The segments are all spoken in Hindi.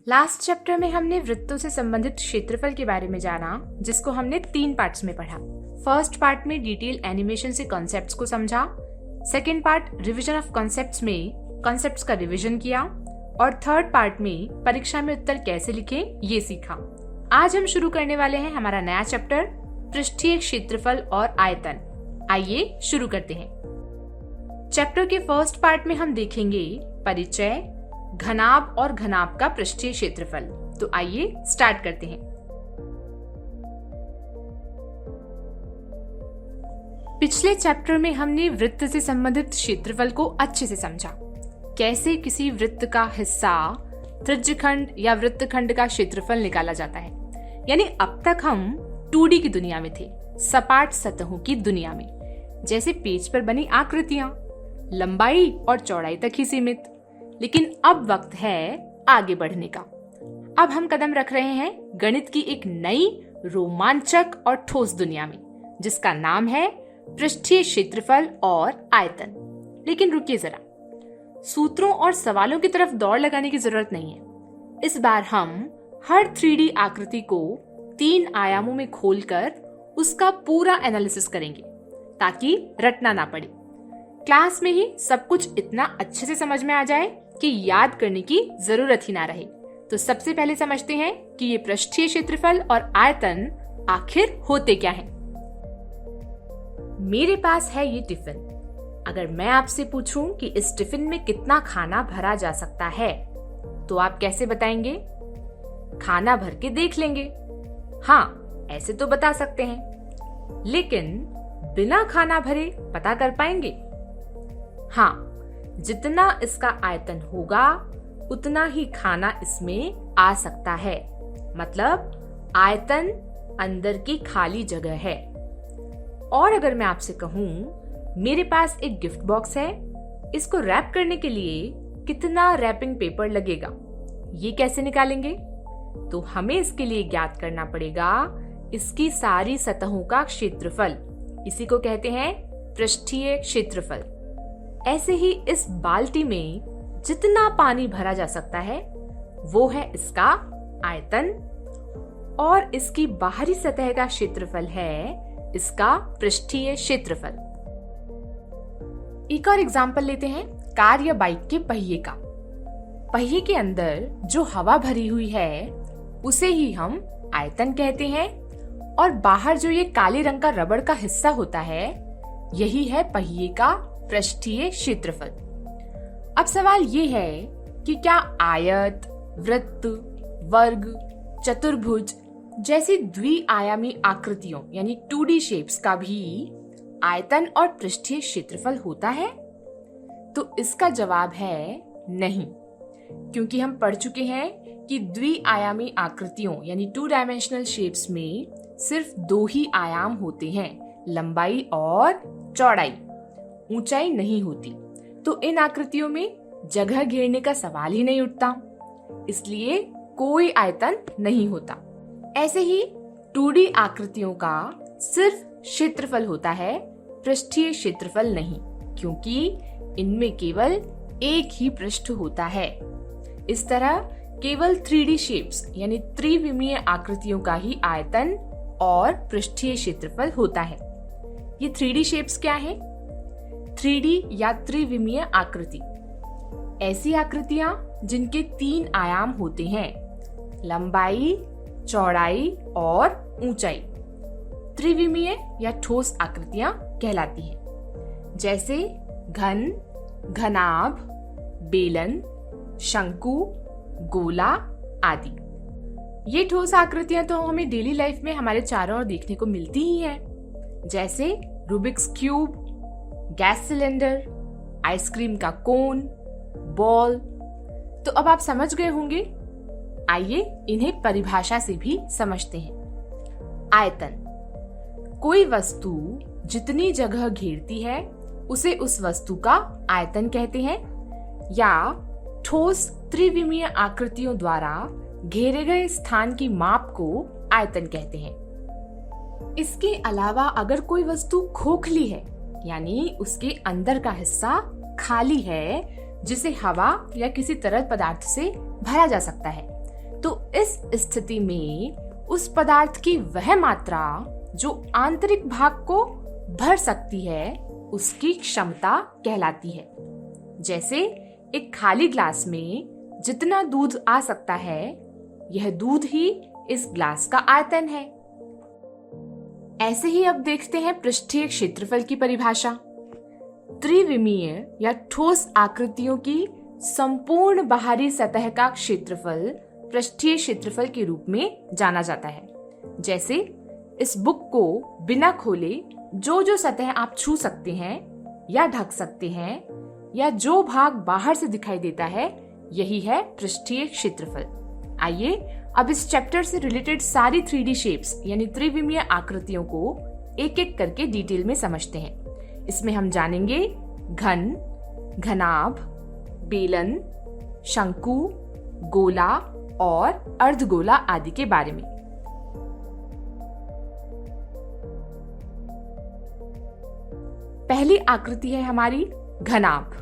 लास्ट चैप्टर में हमने वृत्तों से संबंधित क्षेत्रफल के बारे में जाना, जिसको हमने 3 पार्ट्स में पढ़ा। फर्स्ट पार्ट में डिटेल एनिमेशन से कॉन्सेप्ट्स को समझा, second part revision of concepts में कॉन्सेप्ट्स का रिवीजन किया, और थर्ड पार्ट में परीक्षा में उत्तर कैसे लिखें ये सीखा। आज हम शुरू करने वाले हैं हमारा नया चैप्टर पृष्ठीय क्षेत्रफल और आयतन। आइए शुरू करते हैं। चैप्टर के फर्स्ट पार्ट में हम देखेंगे परिचय, घनाभ और घनाभ का पृष्ठीय क्षेत्रफल। तो आइए स्टार्ट करते हैं। पिछले चैप्टर में हमने वृत्त से संबंधित क्षेत्रफल को अच्छे से समझा। कैसे किसी वृत्त का हिस्सा, त्रिज्यखंड या वृत्तखंड का क्षेत्रफल निकाला जाता है। यानी अब तक हम 2D की दुनिया में थे, सपाट सतहों की दुनिया में, जैसे पेज पर बनी आकृतियां, लंबाई और चौड़ाई तक ही सीमित। लेकिन अब वक्त है आगे बढ़ने का। अब हम कदम रख रहे हैं गणित की एक नई रोमांचक और ठोस दुनिया में, जिसका नाम है पृष्ठीय क्षेत्रफल और आयतन। लेकिन रुकिए जरा, सूत्रों और सवालों की तरफ दौड़ लगाने की जरूरत नहीं है। इस बार हम हर 3D आकृति को 3 आयामों में खोलकर उसका पूरा एनालिसिस करेंगे, ताकि रटना ना पड़े। क्लास में ही सब कुछ इतना अच्छे से समझ में आ जाए कि याद करने की जरूरत ही ना रहे। तो सबसे पहले समझते हैं कि ये पृष्ठीय क्षेत्रफल और आयतन आखिर होते क्या हैं। मेरे पास है ये टिफिन। अगर मैं आपसे पूछूं कि इस टिफिन में कितना खाना भरा जा सकता है, तो आप कैसे बताएंगे? खाना भर के देख लेंगे। हाँ, ऐसे तो बता सकते हैं, लेकिन बिना खाना भरे पता कर पाएंगे? हाँ, जितना इसका आयतन होगा उतना ही खाना इसमें आ सकता है। मतलब आयतन अंदर की खाली जगह है। और अगर मैं आपसे कहूं मेरे पास एक गिफ्ट बॉक्स है, इसको रैप करने के लिए कितना रैपिंग पेपर लगेगा, ये कैसे निकालेंगे? तो हमें इसके लिए ज्ञात करना पड़ेगा इसकी सारी सतहों का क्षेत्रफल। इसी को कहते हैं पृष्ठीय क्षेत्रफल। ऐसे ही इस बाल्टी में जितना पानी भरा जा सकता है वो है इसका आयतन, और इसकी बाहरी सतह का क्षेत्रफल है इसका पृष्ठीय क्षेत्रफल। एक और एग्जाम्पल लेते हैं कार या बाइक के पहिए का। पहिए के अंदर जो हवा भरी हुई है उसे ही हम आयतन कहते हैं, और बाहर जो ये काले रंग का रबड़ का हिस्सा होता है यही है पहिए का पृष्ठीय क्षेत्रफल। अब सवाल ये है कि क्या आयत, वृत्त, वर्ग, चतुर्भुज जैसी द्विआयामी आकृतियों यानी 2D शेप्स का भी आयतन और पृष्ठीय क्षेत्रफल होता है? तो इसका जवाब है नहीं, क्योंकि हम पढ़ चुके हैं कि द्विआयामी आकृतियों यानी 2 डायमेंशनल शेप्स में सिर्फ 2 ही आयाम होते हैं, लंबाई और चौड़ाई, ऊंचाई नहीं होती। तो इन आकृतियों में जगह घेरने का सवाल ही नहीं उठता, इसलिए कोई आयतन नहीं होता। ऐसे ही 2D आकृतियों का सिर्फ क्षेत्रफल होता है, पृष्ठीय क्षेत्रफल नहीं, क्योंकि इनमें केवल एक ही पृष्ठ होता है। इस तरह केवल 3D शेप्स यानी त्रिविमीय आकृतियों का ही आयतन और पृष्ठीय क्षेत्रफल होता है। ये 3D शेप्स क्या है? 3D या त्रिविमीय आकृति ऐसी आकृतियां जिनके 3 आयाम होते हैं, लंबाई, चौड़ाई और ऊंचाई। त्रिविमीय या ठोस आकृतियां कहलाती हैं, जैसे घन, घनाभ, बेलन, शंकु, गोला आदि। ये ठोस आकृतियां तो हमें डेली लाइफ में हमारे चारों ओर देखने को मिलती ही हैं, जैसे Rubik's cube, gas cylinder, ice cream का कोन, बॉल। तो अब आप समझ गए होंगे। आइए इन्हें परिभाषा से भी समझते हैं। आयतन, कोई वस्तु जितनी जगह घेरती है उसे उस वस्तु का आयतन कहते हैं, या ठोस त्रिविमीय आकृतियों द्वारा घेरे गए स्थान की माप को आयतन कहते हैं। इसके अलावा अगर कोई वस्तु खोखली है, यानी उसके अंदर का हिस्सा खाली है, जिसे हवा या किसी तरल पदार्थ से भरा जा सकता है, तो इस स्थिति में उस पदार्थ की वह मात्रा जो आंतरिक भाग को भर सकती है उसकी क्षमता कहलाती है। जैसे एक खाली ग्लास में जितना दूध आ सकता है, यह दूध ही इस ग्लास का आयतन है। ऐसे ही अब देखते हैं पृष्ठीय क्षेत्रफल की परिभाषा। त्रिविमीय या ठोस आकृतियों की संपूर्ण बाहरी सतह का क्षेत्रफल पृष्ठीय क्षेत्रफल के रूप में जाना जाता है। जैसे इस बुक को बिना खोले जो सतह आप छू सकते हैं या ढक सकते हैं या जो भाग बाहर से दिखाई देता है, यही है पृष्ठीय क्षेत्रफल। आइए अब इस चैप्टर से रिलेटेड सारी 3D शेप्स यानी त्रिविमीय आकृतियों को एक एक करके डिटेल में समझते हैं। इसमें हम जानेंगे घन, घनाभ, बेलन, शंकु, गोला और अर्धगोला आदि के बारे में। पहली आकृति है हमारी घनाभ।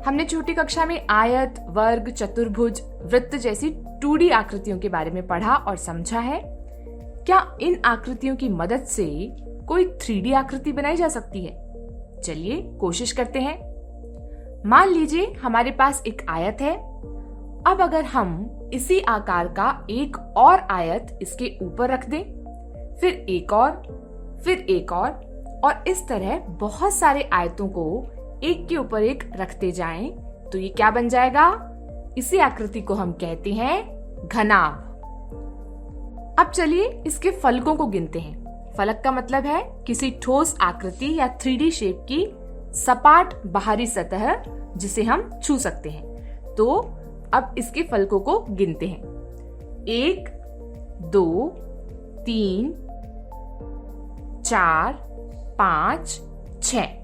हमने छोटी कक्षा में आयत, वर्ग, चतुर्भुज, वृत्त जैसी 2D आकृतियों के बारे में पढ़ा और समझा है। क्या इन आकृतियों की मदद से कोई 3D आकृति बनाई जा सकती है? चलिए कोशिश करते हैं। मान लीजिए हमारे पास एक आयत है। अब अगर हम इसी आकार का एक और आयत इसके ऊपर रख दें, फिर एक और इस तरह बहुत सारे आयतों को एक के ऊपर एक रखते जाएं, तो ये क्या बन जाएगा? इसी आकृति को हम कहते हैं घनाभ। अब चलिए इसके फलकों को गिनते हैं। फलक का मतलब है किसी ठोस आकृति या 3D शेप की सपाट बाहरी सतह जिसे हम छू सकते हैं। तो अब इसके फलकों को गिनते हैं। 1, 2, 3, 4, 5, 6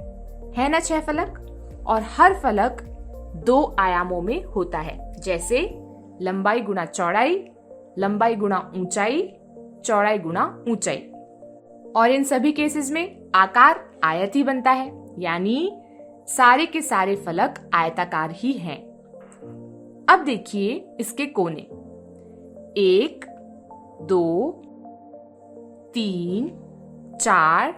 है ना 6 फलक। और हर फलक 2 आयामों में होता है। जैसे लंबाई गुना चौड़ाई, लंबाई गुना ऊंचाई, चौड़ाई गुना ऊंचाई। और इन सभी केसेस में आकार आयत ही बनता है, यानी सारे के सारे फलक आयताकार ही हैं। अब देखिए इसके कोने। 1, 2, 3, 4,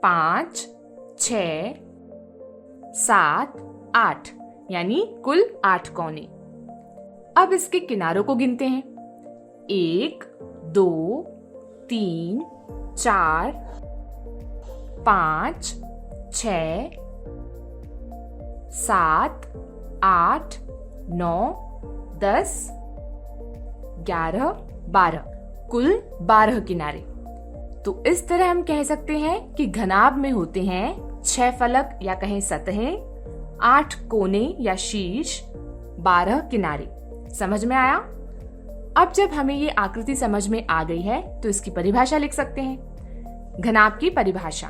5, 6, 7, 8 यानी कुल 8 कोने। अब इसके किनारों को गिनते हैं। 1, 2, 3, 4, 5, 6, 7, 8, 9, 10, 11, 12 कुल 12 किनारे। तो इस तरह हम कह सकते हैं कि घनाभ में होते हैं 6 फलक या कहें सतहें, 8 कोने या शीर्ष, 12 किनारे। समझ में आया? अब जब हमें ये आकृति समझ में आ गई है तो इसकी परिभाषा लिख सकते हैं। घनाभ की परिभाषा।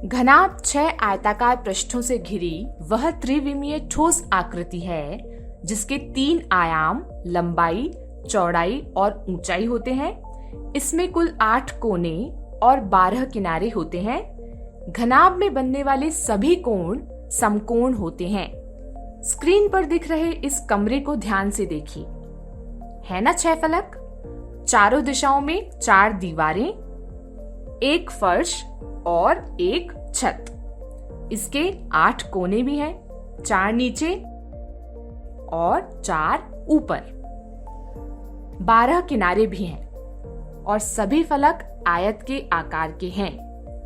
घनाभ 6 आयताकार पृष्ठों से घिरी वह त्रिविमीय ठोस आकृति है जिसके 3 आयाम लंबाई, चौड़ाई और ऊंचाई होते हैं। इसमें कुल 8 कोने और 12 किनारे होते हैं। घनाभ में बनने वाले सभी कोण समकोण होते हैं। स्क्रीन पर दिख रहे इस कमरे को ध्यान से देखिए। है ना 6 फलक, चारों दिशाओं में 4 दीवारें, एक फर्श और एक छत। इसके 8 कोने भी हैं, 4 नीचे और 4 ऊपर। 12 किनारे भी हैं और सभी फलक आयत के आकार के हैं।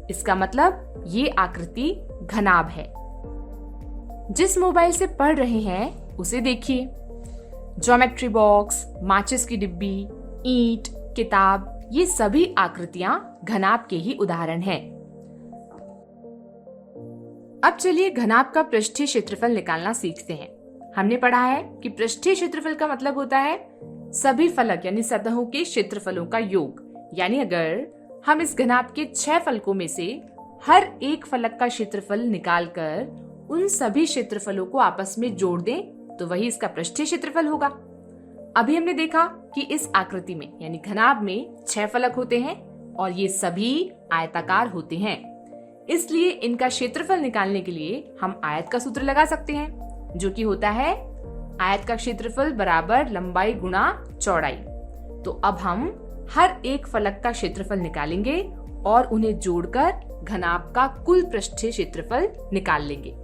इसका मतलब ये आकृति घनाभ है। जिस मोबाइल से पढ़ रहे हैं उसे देखिए। ज्योमेट्री बॉक्स, माचिस की डिब्बी, ईंट, किताब, ये सभी आकृतियां घनाभ के ही उदाहरण हैं। अब चलिए घनाभ का पृष्ठीय क्षेत्रफल निकालना सीखते हैं। हमने पढ़ा है कि पृष्ठीय क्षेत्रफल का मतलब होता है सभी फलक यानी सतहों के क्षेत्रफलों का योग। यानी अगर हम इस घनाभ के 6 फलकों में से हर एक फलक का क्षेत्रफल निकालकर उन सभी क्षेत्रफलों को आपस में जोड़ दें तो वही इसका पृष्ठीय क्षेत्रफल होगा। अभी हमने देखा कि इस आकृति में यानी घनाभ में 6 फलक होते हैं और ये सभी आयताकार होते हैं। इसलिए इनका क्षेत्रफल निकालने के लिए हम आयत का सूत्र लगा सकते हैं, जो कि होता है आयत का क्षेत्रफल बराबर लंबाई गुणा चौड़ाई। तो अब हम हर एक फलक का क्षेत्रफल निकालेंगे और उन्हें जोड़कर घनाभ का कुल पृष्ठीय क्षेत्रफल निकाल लेंगे।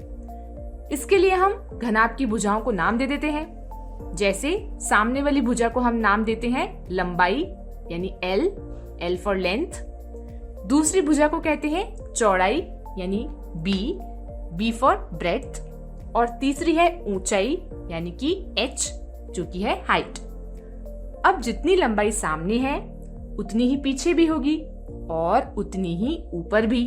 इसके लिए हम घनाभ की भुजाओं को नाम दे देते हैं। जैसे सामने वाली भुजा को हम नाम देते हैं लंबाई यानी L, L फॉर लेंथ। दूसरी भुजा को कहते हैं चौड़ाई यानी B, B फॉर ब्रेड्थ। और तीसरी है ऊंचाई यानी कि H, जो कि है हाइट। अब जितनी लंबाई सामने है उतनी ही पीछे भी होगी और उतनी ही ऊपर भी।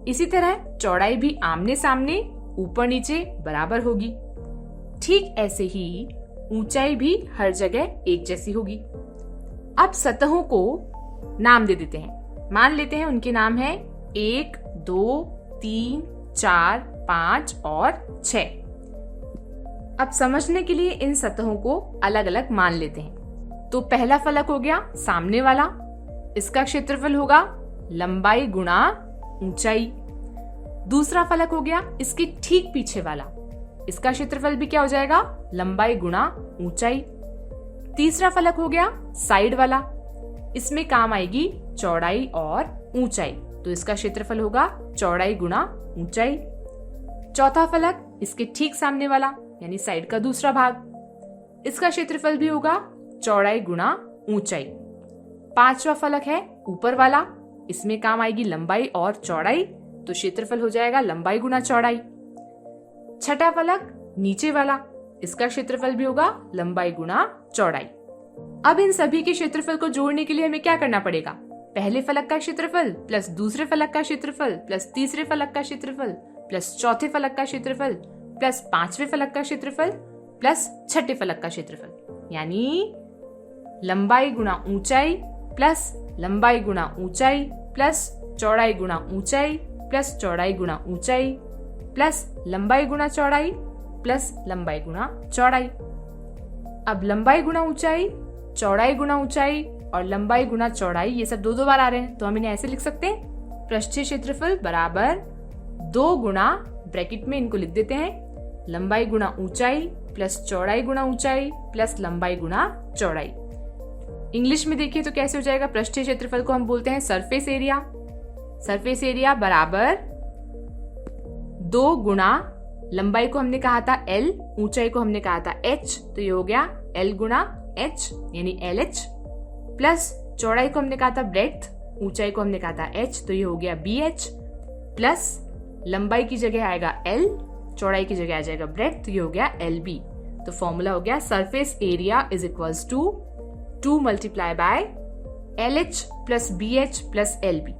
इसी तरह चौड़ाई भी आमने सामने ऊपर नीचे बराबर होगी। ठीक ऐसे ही ऊंचाई भी हर जगह एक जैसी होगी। अब सतहों को नाम दे देते हैं। मान लेते हैं उनके नाम है 1, 2, 3, 4, 5 और 6। अब समझने के लिए इन सतहों को अलग अलग मान लेते हैं। तो पहला फलक हो गया सामने वाला, इसका क्षेत्रफल होगा लंबाई गुणा ऊंचाई। दूसरा फलक हो गया इसके ठीक पीछे वाला, इसका क्षेत्रफल भी क्या हो जाएगा, लंबाई गुणा ऊंचाई। तीसरा फलक हो गया साइड वाला, इसमें काम आएगी चौड़ाई और ऊंचाई, तो इसका क्षेत्रफल होगा चौड़ाई गुणा ऊंचाई। चौथा फलक इसके ठीक सामने वाला यानी साइड का दूसरा भाग, इसका क्षेत्रफल भी होगा चौड़ाई गुणा ऊंचाई। पांचवा फलक है ऊपर वाला, इसमें काम आएगी लंबाई और चौड़ाई, तो क्षेत्रफल हो जाएगा लंबाई गुणा चौड़ाई। छठा फलक नीचे वाला, इसका क्षेत्रफल भी होगा लंबाई गुणा चौड़ाई। अब इन सभी के क्षेत्रफल को जोड़ने के लिए हमें क्या करना पड़ेगा, पहले फलक का क्षेत्रफल प्लस दूसरे फलक का क्षेत्रफल प्लस तीसरे फलक का क्षेत्रफल प्लस चौथे फलक का क्षेत्रफल प्लस पांचवे फलक का क्षेत्रफल प्लस छठे फलक का क्षेत्रफल, यानी लंबाई गुणा ऊंचाई प्लस लंबाई गुणा ऊंचाई प्लस चौड़ाई गुणा ऊंचाई प्लस चौड़ाई गुणा ऊंचाई प्लस लंबाई गुणा चौड़ाई प्लस लंबाई गुणा चौड़ाई। अब लंबाई गुणा ऊंचाई, चौड़ाई गुणा ऊंचाई और लंबाई गुणा चौड़ाई ये सब दो बार आ रहे हैं, तो हम इन्हें ऐसे लिख सकते हैं, पृष्ठीय क्षेत्रफल बराबर 2 गुणा, ब्रैकेट में इनको लिख देते हैं, लंबाई गुणा ऊंचाई प्लस चौड़ाई गुणा ऊंचाई प्लस लंबाई गुणा चौड़ाई। इंग्लिश में देखिए तो कैसे हो जाएगा, पृष्ठीय क्षेत्रफल को हम बोलते हैं सरफेस एरिया। सरफेस एरिया बराबर 2 गुणा, लंबाई को हमने कहा था L, ऊंचाई को हमने कहा था H, तो ये हो गया L गुणा H यानी LH, प्लस चौड़ाई को हमने कहा था ब्रेड्थ, ऊंचाई को हमने कहा था H, तो ये हो गया BH, प्लस लंबाई की जगह आएगा L, चौड़ाई की जगह आ जाएगा ब्रेड्थ, तो ये हो गया LB। तो फॉर्मूला हो गया surface area is equals to 2 multiply by LH plus BH plus LB।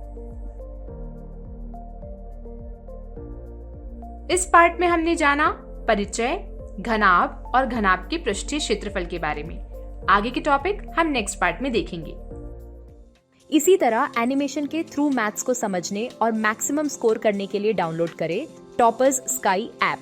इस पार्ट में हमने जाना परिचय, घनाभ और घनाभ के पृष्ठीय क्षेत्रफल के बारे में। आगे के टॉपिक हम नेक्स्ट पार्ट में देखेंगे। इसी तरह एनिमेशन के थ्रू मैथ्स को समझने और मैक्सिमम स्कोर करने के लिए डाउनलोड करें टॉपर्स स्काई ऐप।